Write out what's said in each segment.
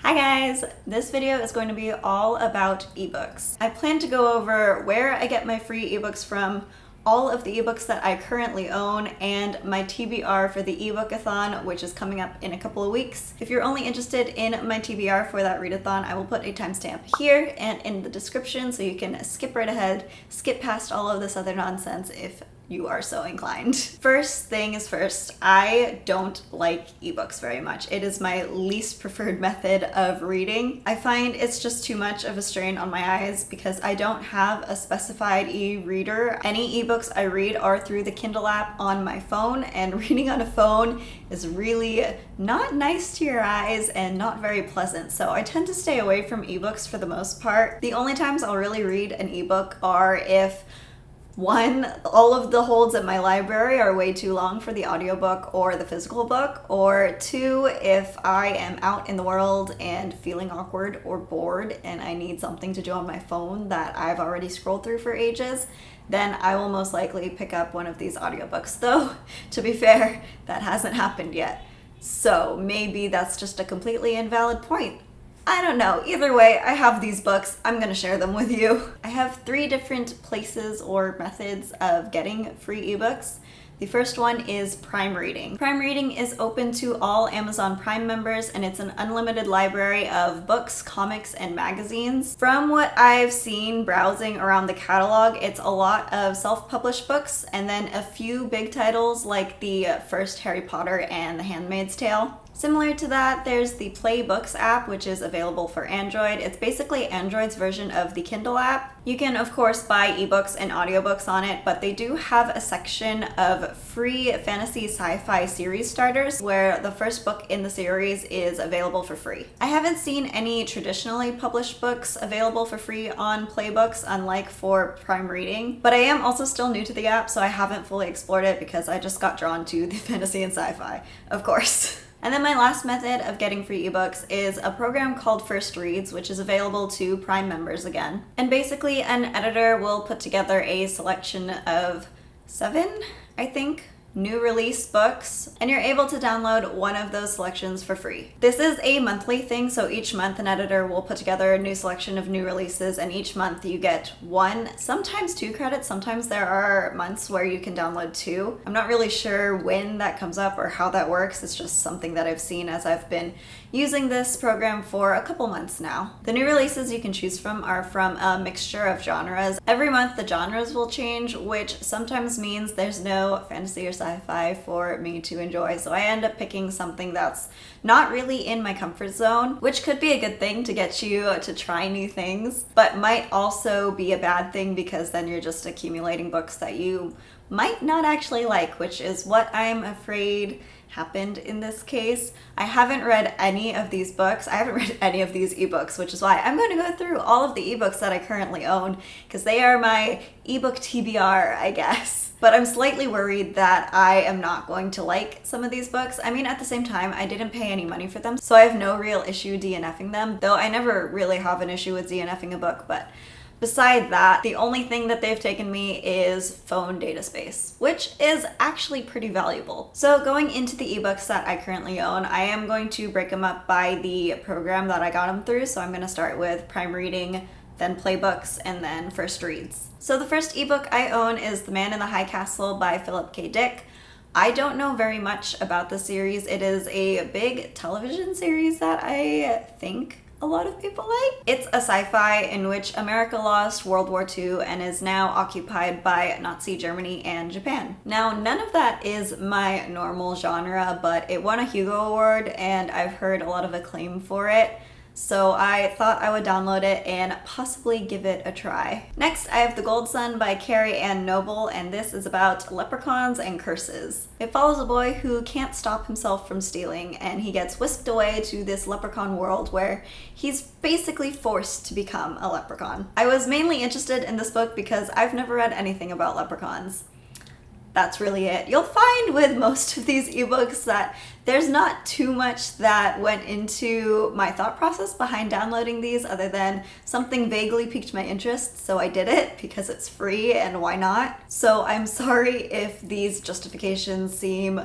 Hi guys! This video is going to be all about ebooks. I plan to go over where I get my free ebooks from, all of the ebooks that I currently own, and my TBR for the EBook-A-Thon, which is coming up in a couple of weeks. If you're only interested in my TBR for that readathon, I will put a timestamp here and in the description so you can skip right ahead, skip past all of this other nonsense if you are so inclined. First thing is first, I don't like ebooks very much. It is my least preferred method of reading. I find it's just too much of a strain on my eyes because I don't have a specified e-reader. Any ebooks I read are through the Kindle app on my phone, and reading on a phone is really not nice to your eyes and not very pleasant. So I tend to stay away from ebooks for the most part. The only times I'll really read an ebook are if one, all of the holds at my library are way too long for the audiobook or the physical book, or two, if I am out in the world and feeling awkward or bored and I need something to do on my phone that I've already scrolled through for ages, then I will most likely pick up one of these audiobooks. Though, to be fair, that hasn't happened yet. So maybe that's just a completely invalid point. I don't know. Either way, I have these books. I'm gonna share them with you. I have 3 different places or methods of getting free ebooks. The first one is Prime Reading. Prime Reading is open to all Amazon Prime members, and it's an unlimited library of books, comics, and magazines. From what I've seen browsing around the catalog, it's a lot of self-published books and then a few big titles like the first Harry Potter and the Handmaid's Tale. Similar to that, there's the Play Books app, which is available for Android. It's basically Android's version of the Kindle app. You can, of course, buy ebooks and audiobooks on it, but they do have a section of free fantasy sci-fi series starters where the first book in the series is available for free. I haven't seen any traditionally published books available for free on Playbooks, unlike for Prime Reading, but I am also still new to the app, so I haven't fully explored it because I just got drawn to the fantasy and sci-fi, of course. And then my last method of getting free ebooks is a program called First Reads, which is available to Prime members again. And basically an editor will put together a selection of 7, I think, new release books, and you're able to download one of those selections for free. This is a monthly thing, so each month an editor will put together a new selection of new releases, and each month you get 1, sometimes 2 credits. Sometimes there are months where you can download 2. I'm not really sure when that comes up or how that works. It's just something that I've seen as I've been using this program for a couple months now. The new releases you can choose from are from a mixture of genres. Every month the genres will change, which sometimes means there's no fantasy or sci-fi for me to enjoy, so I end up picking something that's not really in my comfort zone, which could be a good thing to get you to try new things, but might also be a bad thing because then you're just accumulating books that you might not actually like, which is what I'm afraid happened in this case. I haven't read any of these books. I haven't read any of these ebooks, which is why I'm going to go through all of the ebooks that I currently own because they are my ebook TBR, I guess. But I'm slightly worried that I am not going to like some of these books. I mean, at the same time, I didn't pay any money for them, so I have no real issue DNFing them, though I never really have an issue with DNFing a book. But beside that, the only thing that they've taken me is phone data space, which is actually pretty valuable. So going into the ebooks that I currently own, I am going to break them up by the program that I got them through. So I'm going to start with Prime Reading, then Playbooks, and then First Reads. So the first ebook I own is The Man in the High Castle by Philip K. Dick. I don't know very much about the series. It is a big television series that I think a lot of people like. It's a sci-fi in which America lost World War II and is now occupied by Nazi Germany and Japan. Now, none of that is my normal genre, but it won a Hugo Award and I've heard a lot of acclaim for it. So I thought I would download it and possibly give it a try. Next, I have The Gold Sun by Carrie and Noble, and this is about leprechauns and curses. It follows a boy who can't stop himself from stealing, and he gets whisked away to this leprechaun world where he's basically forced to become a leprechaun. I was mainly interested in this book because I've never read anything about leprechauns. That's really it. You'll find with most of these ebooks that there's not too much that went into my thought process behind downloading these other than something vaguely piqued my interest, so I did it because it's free and why not? So I'm sorry if these justifications seem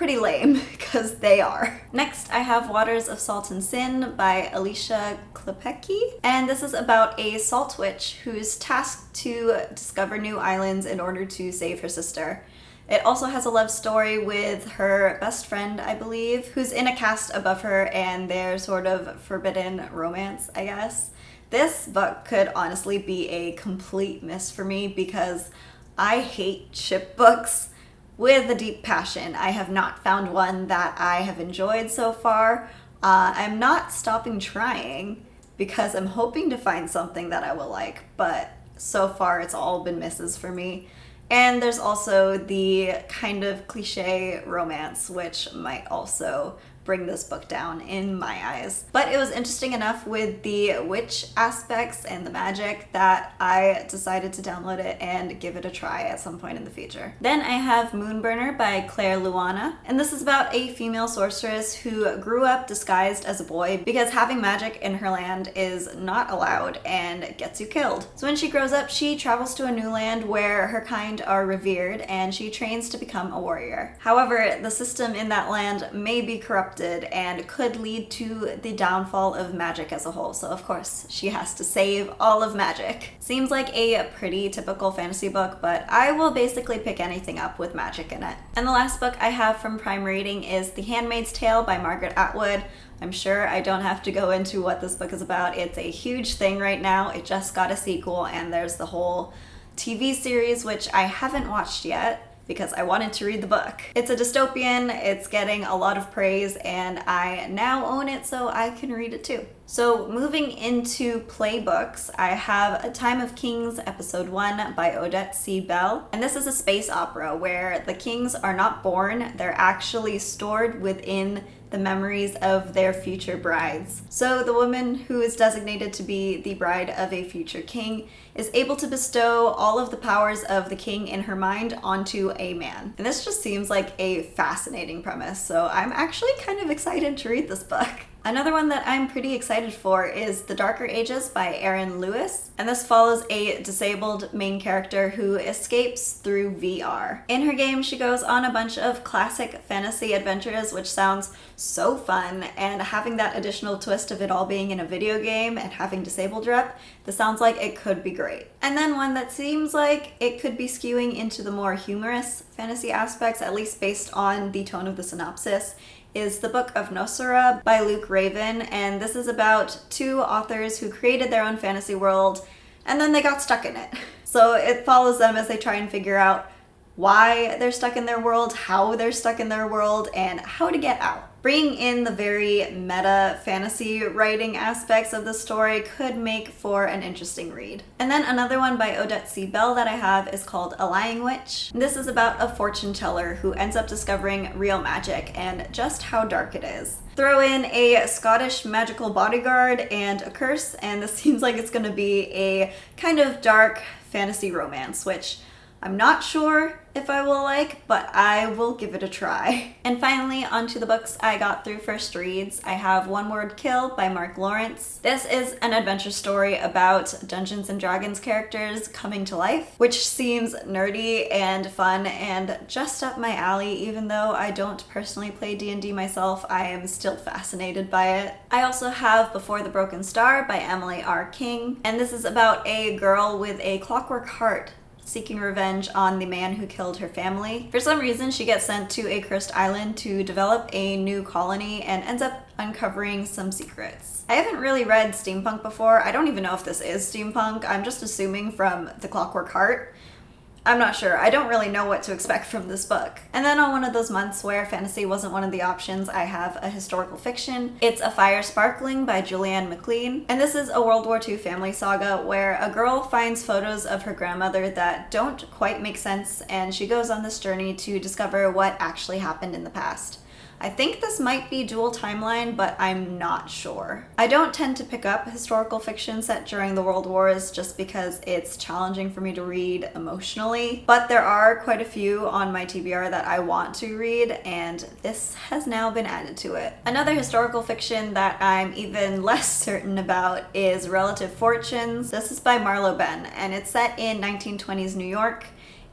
pretty lame, because they are. Next, I have Waters of Salt and Sin by Alisha Klapheke, and this is about a salt witch who's tasked to discover new islands in order to save her sister. It also has a love story with her best friend, I believe, who's in a caste above her, and their sort of forbidden romance, I guess. This book could honestly be a complete miss for me because I hate ship books with a deep passion. I have not found one that I have enjoyed so far. I'm not stopping trying because I'm hoping to find something that I will like, but so far it's all been misses for me. And there's also the kind of cliche romance, which might also bring this book down in my eyes. But it was interesting enough with the witch aspects and the magic that I decided to download it and give it a try at some point in the future. Then I have Moonburner by Luana, and this is about a female sorceress who grew up disguised as a boy because having magic in her land is not allowed and gets you killed. So when she grows up, she travels to a new land where her kind are revered and she trains to become a warrior. However, the system in that land may be corrupted and could lead to the downfall of magic as a whole. So of course, she has to save all of magic. Seems like a pretty typical fantasy book, but I will basically pick anything up with magic in it. And the last book I have from Prime Reading is The Handmaid's Tale by Margaret Atwood. I'm sure I don't have to go into what this book is about. It's a huge thing right now. It just got a sequel, and there's the whole TV series, which I haven't watched yet because I wanted to read the book. It's a dystopian, it's getting a lot of praise, and I now own it so I can read it too. So moving into playbooks, I have A Time of Kings Episode 1 by Odette C. Bell. And this is a space opera where the kings are not born, they're actually stored within the memories of their future brides. So the woman who is designated to be the bride of a future king is able to bestow all of the powers of the king in her mind onto a man. And this just seems like a fascinating premise, so I'm actually kind of excited to read this book. Another one that I'm pretty excited for is The Darker Ages by Aron Lewes, and this follows a disabled main character who escapes through VR. In her game, she goes on a bunch of classic fantasy adventures, which sounds so fun, and having that additional twist of it all being in a video game and having disabled rep, this sounds like it could be great. And then one that seems like it could be skewing into the more humorous fantasy aspects, at least based on the tone of the synopsis, is the Book of Nocera by Luke Raven, and this is about two authors who created their own fantasy world and then they got stuck in it. So it follows them as they try and figure out why they're stuck in their world, how they're stuck in their world, and how to get out. Bringing in the very meta fantasy writing aspects of the story could make for an interesting read. And then another one by Odette C. Bell that I have is called A Lying Witch. This is about a fortune teller who ends up discovering real magic and just how dark it is. Throw in a Scottish magical bodyguard and a curse, and this seems like it's going to be a kind of dark fantasy romance, which I'm not sure if I will like, but I will give it a try. And finally, onto the books I got through first reads. I have One Word Kill by Mark Lawrence. This is an adventure story about Dungeons and Dragons characters coming to life, which seems nerdy and fun and just up my alley. Even though I don't personally play D&D myself, I am still fascinated by it. I also have Before the Broken Star by Emily R. King, and this is about a girl with a clockwork heart seeking revenge on the man who killed her family. For some reason, she gets sent to a cursed island to develop a new colony and ends up uncovering some secrets. I haven't really read steampunk before. I don't even know if this is steampunk. I'm just assuming from the Clockwork Heart. I'm not sure. I don't really know what to expect from this book. And then on one of those months where fantasy wasn't one of the options, I have a historical fiction. It's A Fire Sparkling by Julianne MacLean. And this is a World War II family saga where a girl finds photos of her grandmother that don't quite make sense, and she goes on this journey to discover what actually happened in the past. I think this might be dual timeline, but I'm not sure. I don't tend to pick up historical fiction set during the World Wars just because it's challenging for me to read emotionally, but there are quite a few on my TBR that I want to read, and this has now been added to it. Another historical fiction that I'm even less certain about is Relative Fortunes. This is by Marlowe Benn, and it's set in 1920s New York.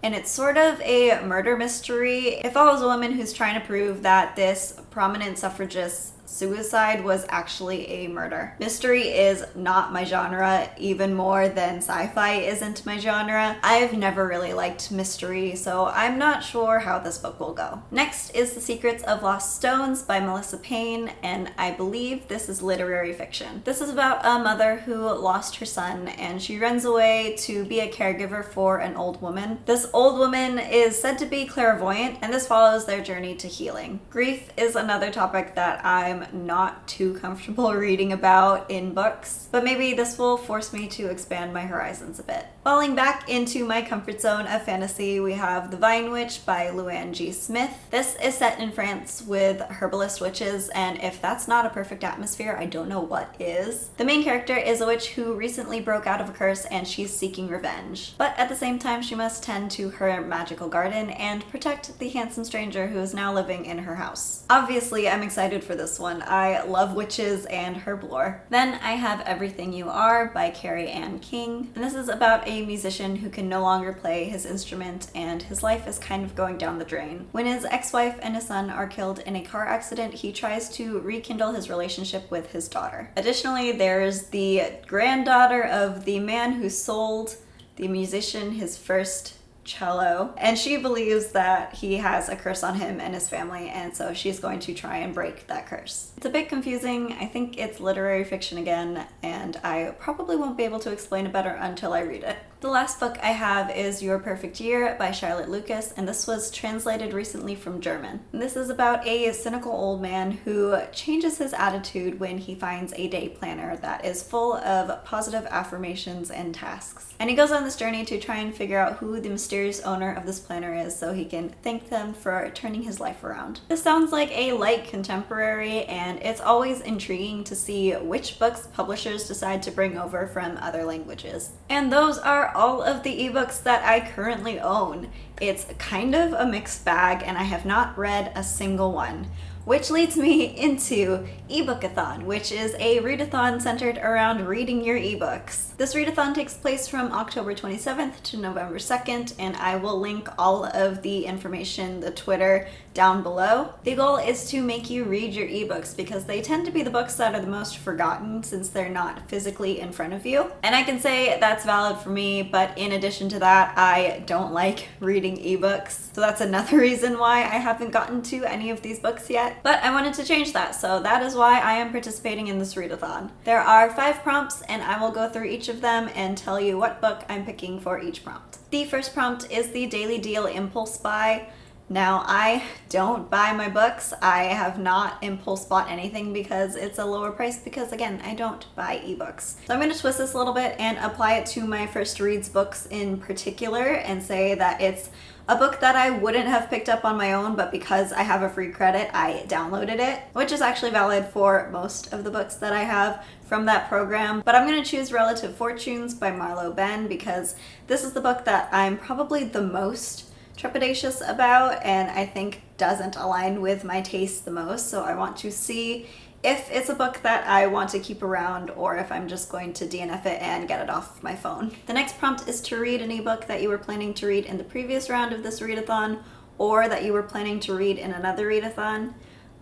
and it's sort of a murder mystery. It follows a woman who's trying to prove that this prominent suffragist suicide was actually a murder. Mystery is not my genre, even more than sci-fi isn't my genre. I've never really liked mystery, so I'm not sure how this book will go. Next is The Secrets of Lost Stones by Melissa Payne, and I believe this is literary fiction. This is about a mother who lost her son, and she runs away to be a caregiver for an old woman. This old woman is said to be clairvoyant, and this follows their journey to healing. Grief is another topic that I'm not too comfortable reading about in books, but maybe this will force me to expand my horizons a bit. Falling back into my comfort zone of fantasy, we have The Vine Witch by Luanna G. Smith. This is set in France with herbalist witches, and if that's not a perfect atmosphere, I don't know what is. The main character is a witch who recently broke out of a curse, and she's seeking revenge. But at the same time, she must tend to her magical garden and protect the handsome stranger who is now living in her house. Obviously, I'm excited for this one. I love witches and herb lore. Then I have Everything You Are by Carrie and King, and this is about a musician who can no longer play his instrument and his life is kind of going down the drain. When his ex-wife and his son are killed in a car accident, he tries to rekindle his relationship with his daughter. Additionally, there's the granddaughter of the man who sold the musician his first cello, and she believes that he has a curse on him and his family, and so she's going to try and break that curse. It's a bit confusing. I think it's literary fiction again, and I probably won't be able to explain it better until I read it. The last book I have is Your Perfect Year by Charlotte Lucas, and this was translated recently from German. And this is about a cynical old man who changes his attitude when he finds a day planner that is full of positive affirmations and tasks. And he goes on this journey to try and figure out who the mysterious owner of this planner is so he can thank them for turning his life around. This sounds like a light contemporary, and it's always intriguing to see which books publishers decide to bring over from other languages. And those are all of the ebooks that I currently own. It's kind of a mixed bag, and I have not read a single one. Which leads me into EBookAthon, which is a readathon centered around reading your ebooks. This readathon takes place from October 27th to November 2nd, and I will link all of the information, the Twitter, down below. The goal is to make you read your ebooks because they tend to be the books that are the most forgotten since they're not physically in front of you. And I can say that's valid for me, but in addition to that, I don't like reading ebooks. So that's another reason why I haven't gotten to any of these books yet. But I wanted to change that, so that is why I am participating in this readathon. There are 5 prompts, and I will go through each of them and tell you what book I'm picking for each prompt. The first prompt is the Daily Deal Impulse Buy. Now, I don't buy my books. I have not impulse bought anything because it's a lower price because, again, I don't buy ebooks. So I'm going to twist this a little bit and apply it to my first reads books in particular and say that it's a book that I wouldn't have picked up on my own, but because I have a free credit, I downloaded it, which is actually valid for most of the books that I have from that program. But I'm going to choose Relative Fortunes by Marlowe Benn because this is the book that I'm probably the most trepidatious about and I think doesn't align with my taste the most, so I want to see if it's a book that I want to keep around or if I'm just going to DNF it and get it off my phone. The next prompt is to read an ebook that you were planning to read in the previous round of this readathon or that you were planning to read in another readathon.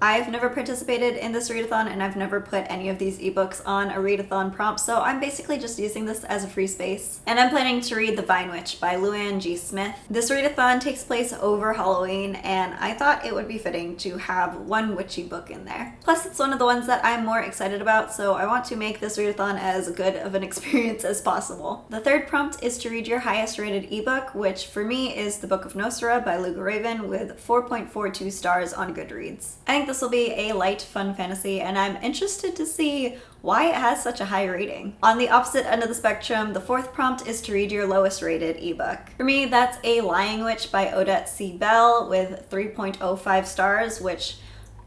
I've never participated in this readathon and I've never put any of these ebooks on a readathon prompt, so I'm basically just using this as a free space. And I'm planning to read The Vine Witch by Luanna G. Smith. This readathon takes place over Halloween, and I thought it would be fitting to have one witchy book in there. Plus, it's one of the ones that I'm more excited about, so I want to make this readathon as good of an experience as possible. The third prompt is to read your highest rated ebook, which for me is The Book of Nocera by Luga Raven with 4.42 stars on Goodreads. I think this will be a light, fun fantasy, and I'm interested to see why it has such a high rating. On the opposite end of the spectrum, the fourth prompt is to read your lowest rated ebook. For me, that's A Lying Witch by Odette C. Bell with 3.05 stars, which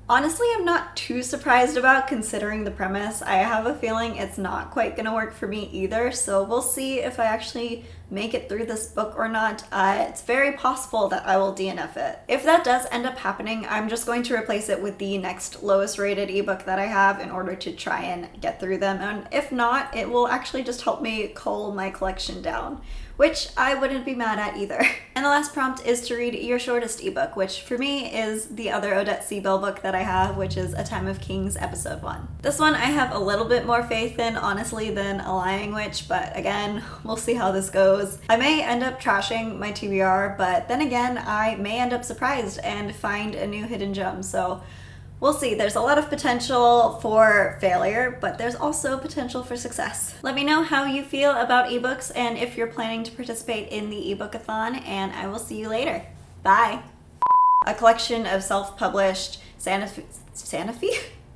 honestly I'm not too surprised about considering the premise. I have a feeling it's not quite gonna work for me either, so we'll see if I actually make it through this book or not. It's very possible that I will DNF it. If that does end up happening, I'm just going to replace it with the next lowest rated ebook that I have in order to try and get through them. And if not, it will actually just help me cull my collection down, which I wouldn't be mad at either. And the last prompt is to read your shortest ebook, which for me is the other Odette Seabell book that I have, which is A Time of Kings Episode 1. This one I have a little bit more faith in, honestly, than A Lying Witch, but again, we'll see how this goes. I may end up trashing my TBR, but then again, I may end up surprised and find a new hidden gem, so we'll see. There's a lot of potential for failure, but there's also potential for success. Let me know how you feel about ebooks and if you're planning to participate in the EBookAthon, and I will see you later. Bye! A collection of self-published Santa Fe